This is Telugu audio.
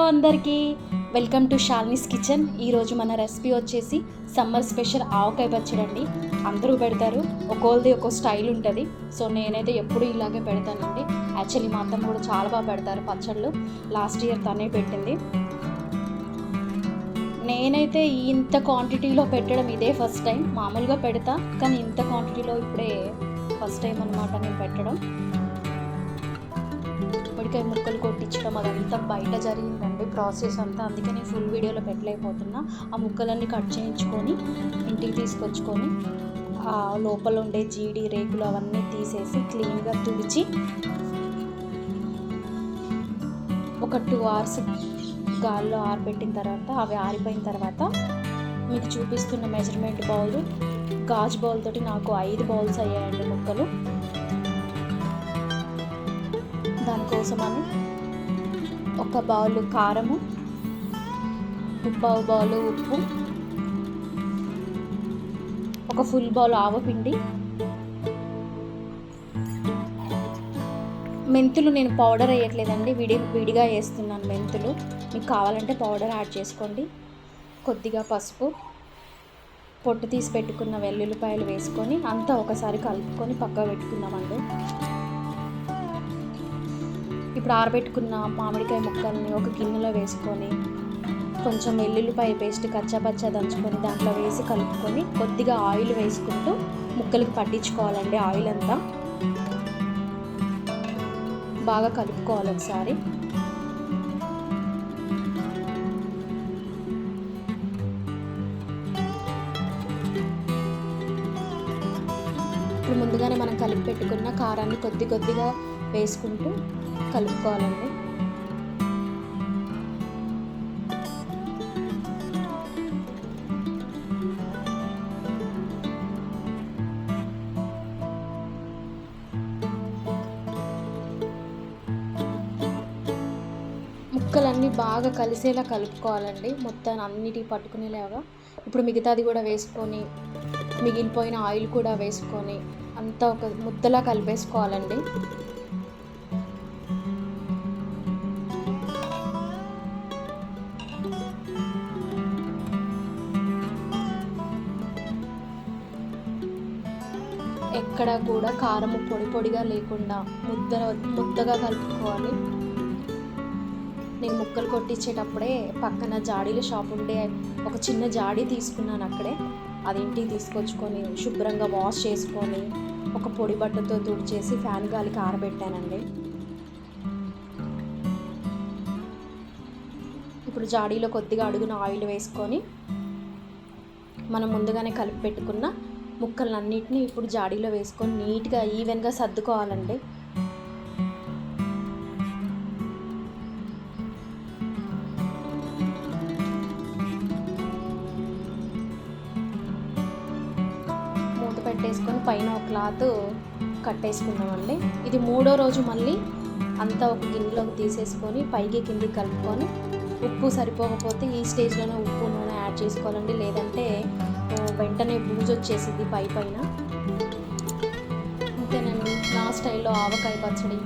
అందరికీ వెల్కమ్ టు శాలినీస్ కిచెన్. ఈరోజు మన రెసిపీ వచ్చేసి సమ్మర్ స్పెషల్ ఆవకాయ పచ్చడి అండి. అందరూ పెడతారు, ఒక్కోళ్ళది ఒక్కో స్టైల్ ఉంటుంది. సో నేనైతే ఎప్పుడు ఇలాగే పెడతానండి. యాక్చువల్లీ మా అత్తమ్మ కూడా చాలా బాగా పెడతారు పచ్చళ్ళు. లాస్ట్ ఇయర్ తనే పెట్టింది. నేనైతే ఇంత క్వాంటిటీలో పెట్టడం ఇదే ఫస్ట్ టైం. మామూలుగా పెడతా, కానీ ఇంత క్వాంటిటీలో ఇప్పుడే ఫస్ట్ టైం అనమాట నేను పెట్టడం. పొడికాయ ముక్కలు కొట్టించడం అదంతా బయట జరిగిందండి ప్రాసెస్ అంతా. అందుకే నేను ఫుల్ వీడియోలో పెట్టలేకపోతున్నా. ఆ ముక్కలన్నీ కట్ చేయించుకొని ఇంటికి తీసుకొచ్చుకొని ఆ లోపల ఉండే జీడి రేకులు అవన్నీ తీసేసి క్లీన్గా తుడిచి ఒక 2 hours గాల్లో ఆరబెట్టిన తర్వాత, అవి ఆరిపోయిన తర్వాత మీకు చూపిస్తున్న మెజర్మెంట్ బౌల్, గాజు బౌల్ తోటి నాకు 5 బౌల్స్ అయ్యాయండి ముక్కలు. దానికోసమని ఒక బౌల్ కారము, 1/2 బౌల్ ఉప్పు, ఒక ఫుల్ బౌల్ ఆవపిండి, మెంతులు నేను పౌడర్ వేయట్లేదండి, విడిగా వేస్తున్నాను మెంతులు. మీకు కావాలంటే పౌడర్ యాడ్ చేసుకోండి. కొద్దిగా పసుపు, పొట్టు తీసి పెట్టుకున్న వెల్లుల్లిపాయలు వేసుకొని అంతా ఒకసారి కలుపుకొని పక్కకు పెట్టుకున్నామండి. ఇప్పుడు ఆరబెట్టుకున్న మామిడికాయ ముక్కల్ని ఒక గిన్నెలో వేసుకొని కొంచెం వెల్లుల్లిపాయ పేస్ట్ కచ్చాపచ్చా దంచుకొని దాంట్లో వేసి కలుపుకొని కొద్దిగా ఆయిల్ వేసుకుంటూ ముక్కలకి పట్టించుకోవాలండి. ఆయిల్ అంతా బాగా కలుపుకోవాలి ఒకసారి. ఇప్పుడు ముందుగానే మనం కలిపి పెట్టుకున్న కారాన్ని కొద్దిగా వేసుకుంటూ కలుపుకోవాలండి. ముక్కలన్నీ బాగా కలిసేలా కలుపుకోవాలండి, మొత్తం అన్నిటికీ పట్టుకునేలాగా. ఇప్పుడు మిగతాది కూడా వేసుకొని మిగిలిపోయిన ఆయిల్ కూడా వేసుకొని అంతా ఒక ముద్దలా కలిపేసుకోవాలండి. ఎక్కడ కూడా కారము పొడిగా లేకుండా ముద్దగా కలుపుకోవాలి. నేను ముక్కలు కొట్టించేటప్పుడే పక్కన జాడీల షాప్ ఉండే ఒక చిన్న జాడీ తీసుకున్నాను అక్కడే. అది ఇంటికి తీసుకొచ్చుకొని శుభ్రంగా వాష్ చేసుకొని ఒక పొడి బట్టతో తుడిచేసి ఫ్యాన్ గాలికి ఆరబెట్టానండి. ఇప్పుడు జాడీలో కొద్దిగా అడుగున ఆయిల్ వేసుకొని మనం ముందుగానే కలిపి పెట్టుకున్న ముక్కలన్నిటిని ఇప్పుడు జాడీలో వేసుకొని నీట్గా ఈవెన్గా సర్దుకోవాలండి. మూత పెట్టేసుకొని పైన ఒక క్లాత్ కట్టేసుకుందామండి. ఇది 3వ రోజు మళ్ళీ అంతా ఒక గిన్నెలోకి తీసేసుకొని పైకి కిందికి కలుపుకొని ఉప్పు సరిపోకపోతే ఈ స్టేజ్లోనే ఉప్పు నూనె యాడ్ చేసుకోవాలండి, లేదంటే వెంటనే బూజు వచ్చేసింది పైన. అంతేనండి, నా స్టైల్లో ఆవకాయ పచ్చడి